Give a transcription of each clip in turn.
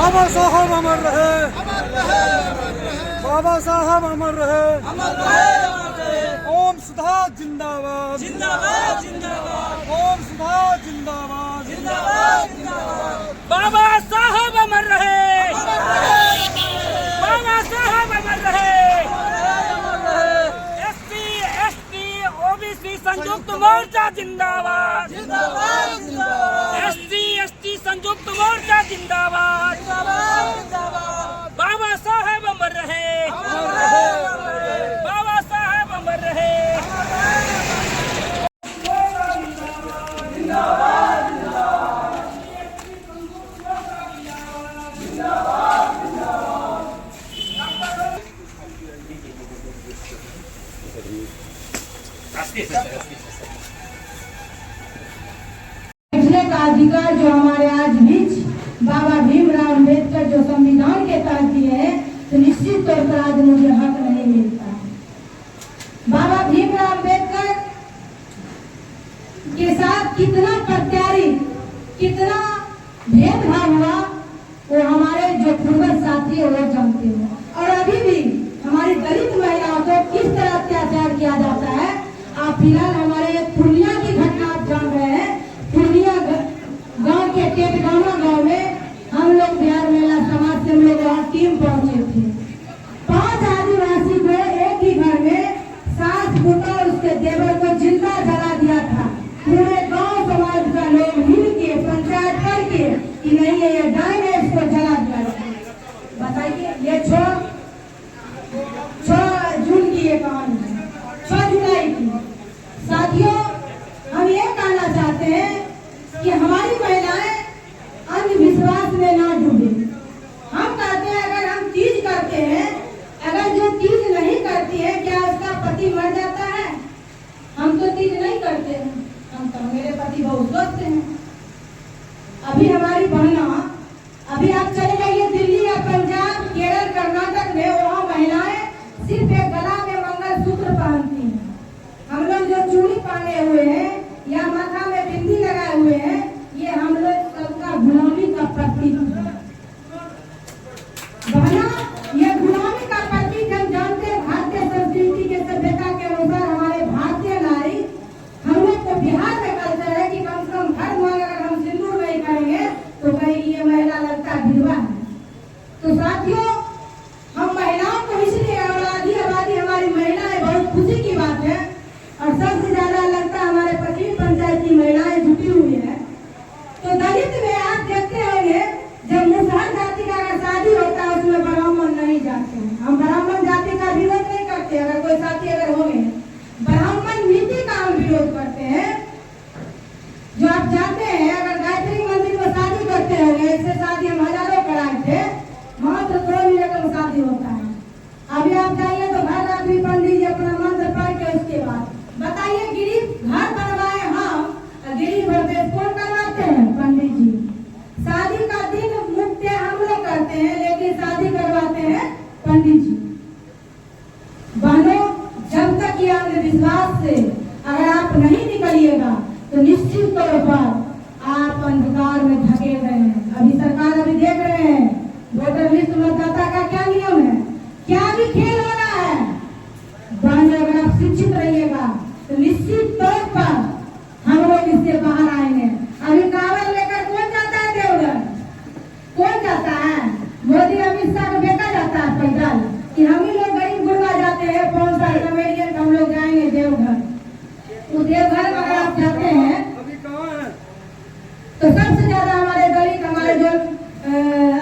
बाबा साहब अमर रहे, बाबा साहब अमर रहे। ओम सुधा जिंदाबाद, जिंदाबाद जिंदाबाद, ओम सुधा जिंदाबाद, जिंदाबाद जिंदाबाद। बाबा साहब अमर रहे, बाबा साहब अमर रहे। एससी एसटी ओबीसी संयुक्त मोर्चा जिंदाबाद, जिंदाबाद जिंदाबाद, एससी एसटी संयुक्त मोर्चा जिंदाबाद, जिंदाबाद। बाबा साहब अमर रहे, बाबा साहब अमर रहे। बैठने का अधिकार जो हमारे आज बीच बाबा भीमराव अम्बेडकर जो संविधान के तहत दिए हैं, तो निश्चित तौर पर आज मुझे हक नहीं मिलता है। बाबा भीमराव अम्बेडकर के साथ कितना प्रत्यारित, कितना भेदभाव हुआ, वो हमारे जो पूर्वज साथी है वो जानते हैं। और अभी भी हमारी दलित महिलाओं को किस तरह अत्याचार किया जाता है। आप फिलहाल हमारे पूर्णिया की घटना आप जान रहे हैं। पूर्णिया गांव के टेटगामा गांव में हम लोग बिहार महिला समाज से हम लोग वहाँ टीम पहुंचे थे। 5 आदिवासी को एक ही घर में सास पुत्र और उसके देवर को जिंदा जला दिया था। पूरे गांव समाज का लोग मिल के पंचायत करके कि नहीं ये डाइन है, इसको जला दिया। बताइए, ये 6 जून की ये कहानी है, 6 जुलाई की। साथियों, हम ये कहना चाहते हैं कि हमारी महिलाएं अंधविश्वास में ना डूबे। हम कहते हैं अगर हम तीज करते हैं, अगर जो तीज नहीं करती है, क्या उसका पति मर जाता है? हम तो तीज नहीं करते हैं, हम तो मेरे पति बहुत स्वस्थ हैं। अभी हमारी बहना, अभी आप चले जाइए दिल्ली या पंजाब, केरल, कर्नाटक में, वहाँ महिलाएं सिर्फ एक गला में मंगलसूत्र पहनती हैं। हम लोग जो चूड़ी पहने हुए हैं या माथा में बिंदी लगाए हुए हैं, ये हम लोग सबका गुलामी का प्रतीक है। बहना, ये गुलामी का प्रतीक हम जानते हैं। भारतीय संस्कृति के सभ्यता के अनुसार हमारे भारतीय नारी, हम लोग को बिहार में कल्चर है कि कम से कम हर मांग अगर हम सिंदूर नहीं करेंगे तो कहीं ये महिला लगता विधवा है। तो साथियों, हम महिलाओं को इसलिए आबादी हमारी महिलाएं बहुत खुशी की बात है। और सबसे ज्यादा लगता है हमारे पश्चिमी पंचायत की महिलाएं जुटी हुई है। तो दलित में आप देखते होंगे जब मुसहर जाति का अगर शादी होता है उसमें ब्राह्मण नहीं जाते हैं। हम ब्राह्मण जाति का विरोध नहीं करते, अगर कोई साथी अगर होंगे, ब्राह्मण नीति का हम विरोध करते हैं। जो आप जानते हैं, अगर गायत्री मंदिर में शादी करते होंगे, इससे शादी हम हजारों कराए थे, मात्र 2 मिनट में शादी होता है। अभी आप जाइए तो घर रात्रि पंडित जी अपना मंत्र पढ़ के उसके बाद बताइए, गिरीश घर बनवाए हम, गिरीश प्रवेश कौन करवाते हैं? पंडित जी। शादी का दिन मुक्त हम लोग करते हैं, लेकिन शादी करवाते हैं पंडित जी। बहनों, जब तक ये अंधविश्वास से अगर आप नहीं निकलिएगा तो निश्चित तौर पर आप अंधकार में धकेल रहे हैं। अभी सरकार अभी देख रहे हैं वोटर लिस्ट मतदाता का क्या नियम है, क्या भी खेल हो रहा है। बहनों, अगर आप शिक्षित रहिएगा तो निश्चित तौर पर हम लोग इससे बाहर आएंगे। अभी कावड़ लेकर कौन जाता है देवघर? कौन जाता है? मोदी अमित शाह को बेटा जाता है पैदल, कि हम ही लोग गरीब गुरबा जाते हैं 5 साल कमेडियन, हम लोग जाएंगे देवघर। तो देवघर में अगर आप जाते हैं तो सबसे ज्यादा हमारे दलित, हमारे जो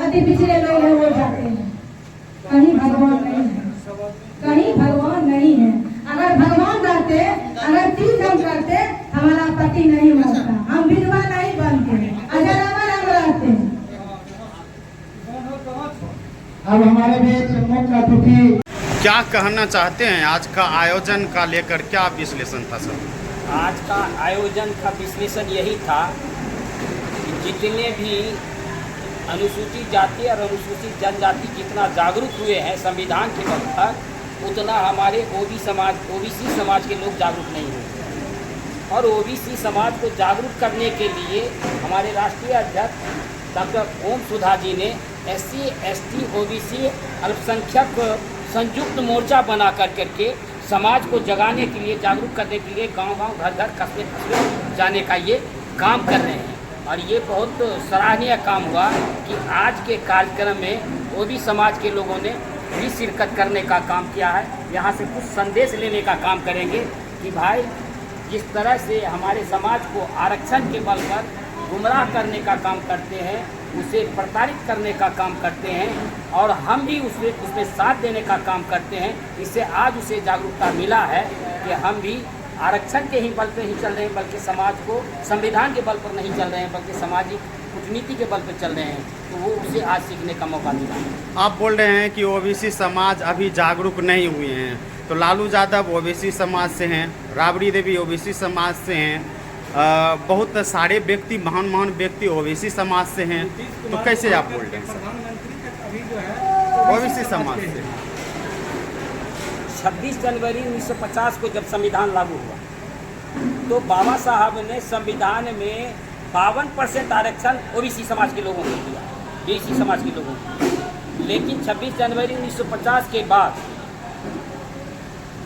अति पिछड़े लोग हैं वो जाते हैं। कहीं भगवान नहीं है, कहीं भगवान नहीं है। अगर भगवान रहते, अगर तीज हम करते, हमारा पति नहीं मरता, हम विधवा नहीं बनते, अगर हम रहते। अब हमारे बीच मुख्य अतिथि क्या कहना चाहते हैं? आज का आयोजन का लेकर क्या विश्लेषण था सर? आज का आयोजन का विश्लेषण यही था कि जितने भी अनुसूचित जाति और अनुसूचित जनजाति जितना जागरूक हुए हैं संविधान के वक्त तक, उतना हमारे ओबीसी समाज के लोग जागरूक नहीं हुए। और ओबीसी समाज को जागरूक करने के लिए हमारे राष्ट्रीय अध्यक्ष डॉक्टर ओम सुधा जी ने SC ST OBC अल्पसंख्यक संयुक्त मोर्चा बना करके समाज को जगाने के लिए, जागरूक करने के लिए गांव-गांव, घर-घर, कस्बे जाने का ये काम कर रहे हैं। और ये बहुत सराहनीय काम हुआ कि आज के कार्यक्रम में OBC समाज के लोगों ने भी शिरकत करने का काम किया है। यहाँ से कुछ संदेश लेने का काम करेंगे कि भाई जिस तरह से हमारे समाज को आरक्षण के बल पर गुमराह करने का काम करते हैं, उसे प्रताड़ित करने का काम करते हैं और हम भी उसमें साथ देने का काम करते हैं। इससे आज उसे जागरूकता मिला है कि हम भी आरक्षण के ही बल पर ही चल रहे हैं, बल्कि समाज को संविधान के बल पर नहीं चल रहे हैं, बल्कि सामाजिक कूटनीति के बल पर चल रहे हैं। तो वो उसे आज सीखने का मौका मिला है। आप बोल रहे हैं कि OBC समाज अभी जागरूक नहीं हुए हैं, तो लालू यादव OBC समाज से हैं, राबड़ी देवी OBC समाज से हैं, बहुत सारे व्यक्ति, महान व्यक्ति OBC समाज से हैं, तो कैसे आप बोल रहे हैं सर? प्रधानमंत्री तक अभी जो है OBC समाज से। 26 जनवरी 1950 को जब संविधान लागू हुआ तो बाबा साहब ने संविधान में 52% आरक्षण OBC समाज के लोगों को दिया, BC समाज के लोगों को। लेकिन 26 जनवरी 1950 के बाद,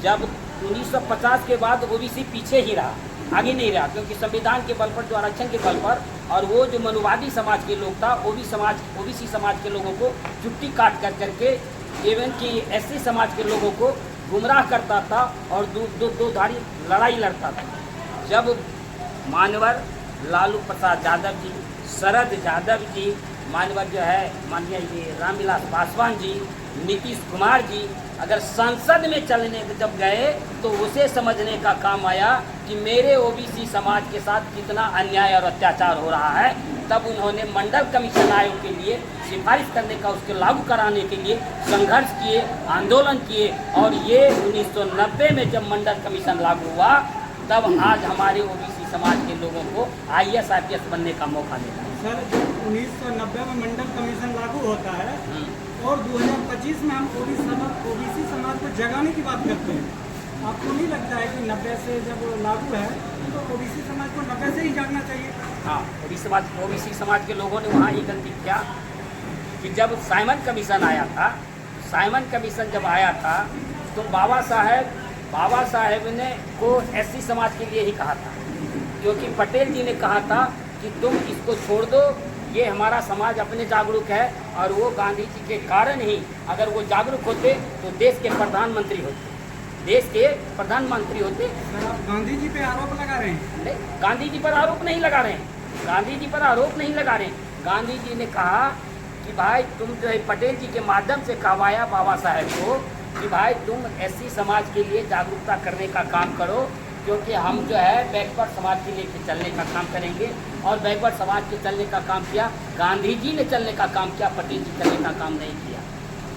जब 1950 के बाद OBC पीछे ही रहा, आगे नहीं रहा, क्योंकि संविधान के बल पर, जो आरक्षण के बल पर, और वो जो मनुवादी समाज के लोग था, OBC समाज के लोगों को चुट्टी काट करके एवं कि SC समाज के लोगों को गुमराह करता था और दो धारी लड़ाई लड़ता था। जब मानवर लालू प्रसाद यादव जी, शरद यादव जी, मानवर जो है माननीय ये रामविलास पासवान जी, नीतीश कुमार जी अगर संसद में चलने जब गए तो उसे समझने का काम आया कि मेरे OBC समाज के साथ कितना अन्याय और अत्याचार हो रहा है। तब उन्होंने मंडल कमीशन आयोग के लिए सिफारिश करने का, उसके लागू कराने के लिए संघर्ष किए, आंदोलन किए, और ये 1990 में जब मंडल कमीशन लागू हुआ तब आज हमारे OBC समाज के लोगों को IAS IPS बनने का मौका मिला। सर, जब 1990 में मंडल कमीशन लागू होता है और 2025 में हम OBC समाज को जगाने की बात करते हैं, आपको नहीं लगता है कि 90 से जब लागू है तो OBC समाज को 90 से ही जागना चाहिए? हाँ, OBC समाज के लोगों ने वहाँ ये गलती किया कि जब साइमन कमीशन आया था, साइमन कमीशन जब आया था तो बाबा साहेब ने को SC समाज के लिए ही कहा था, क्योंकि पटेल जी ने कहा था कि तुम इसको छोड़ दो, ये हमारा समाज अपने जागरूक है। और वो गांधी जी के कारण ही, अगर वो जागरूक होते तो देश के प्रधानमंत्री होते। सर, आप गांधी जी पे आरोप लगा रहे हैं? नहीं, गांधी जी पर आरोप नहीं लगा रहे हैं, गांधी जी ने कहा कि भाई तुम जो है, पटेल जी के माध्यम से कहवाया बाबा साहेब को कि भाई तुम SC समाज के लिए जागरूकता करने का काम करो, क्योंकि हम जो है बैकवर्ड समाज के लिए चलने का काम करेंगे। और बैकवर्ड समाज के चलने का काम किया, गांधी जी ने चलने का काम किया, पटेल जी चलने का काम नहीं किया।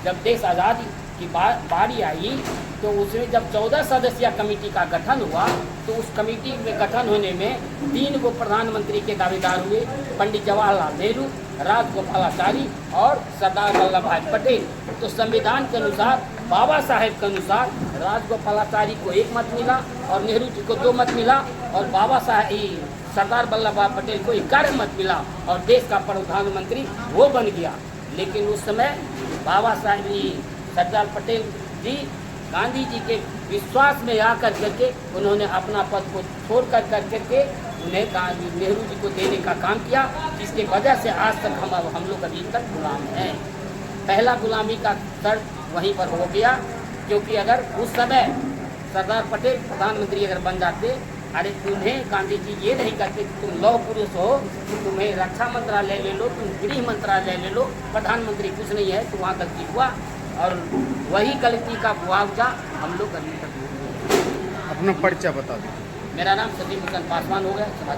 जब देश आज़ादी की बारी आई तो उसमें जब 14 सदस्यीय कमेटी का गठन हुआ तो उस कमेटी में गठन होने में 3 गो प्रधानमंत्री के दावेदार हुए, पंडित जवाहरलाल नेहरू, राजगोपालाचारी और सरदार वल्लभ भाई पटेल। तो संविधान के अनुसार, बाबा साहेब के अनुसार, राजगोपालाचारी को 1 मत मिला और नेहरू जी को 2 मत मिला और सरदार वल्लभ भाई पटेल को 11 मत मिला और देश का प्रधानमंत्री वो बन गया। लेकिन उस समय बाबा साहेब सरदार पटेल जी गांधी जी के विश्वास में आकर करके उन्होंने अपना पद को छोड़ कर करके उन्हें नेहरू जी को देने का काम किया, जिसके वजह से आज तक हम लोग अभी तक गुलाम हैं। पहला गुलामी का शर्त वहीं पर हो गया, क्योंकि अगर उस समय सरदार पटेल प्रधानमंत्री अगर बन जाते, अरे तुम्हें गांधी जी ये नहीं कहते कि तुम लौह पुरुष हो, तुम्हें रक्षा मंत्रालय ले लो, तुम गृह मंत्रालय ले लो, प्रधानमंत्री कुछ नहीं है, तो वहाँ गलती हुआ और वही गलती का मुआवजा हम लोग अभी तक। अपना परिचय बता दीजिए। मेरा नाम सतीश भूषण पासवान हो गया, समाज